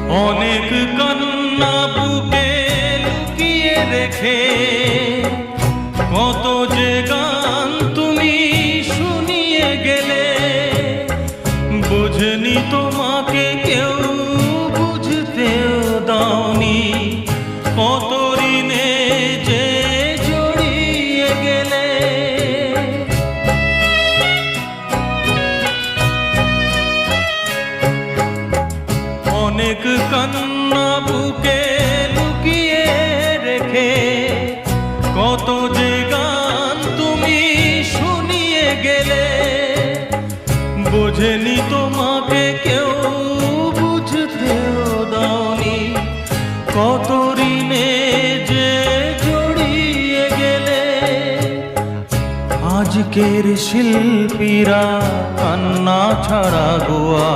অনেক কান্না বুকে লুকিয়ে রেখে কত যে গান তুমি শুনিয়ে গেলে, বুঝনি তোমাকে কেউ বুঝতেও দাওনি, কত ঋণে যে জড়িয়ে গেলে। অনেক কান্না বুকে লুকিয়ে রেখে কত যে গান তুমি শুনিয়ে গেলে, বোঝেনি তোমাকে কেউ বুঝতেও দাওনি, কত ঋণে যে জড়িয়ে গেলে। আজকের শিল্পীরা কান্না ছাড়া গোয়া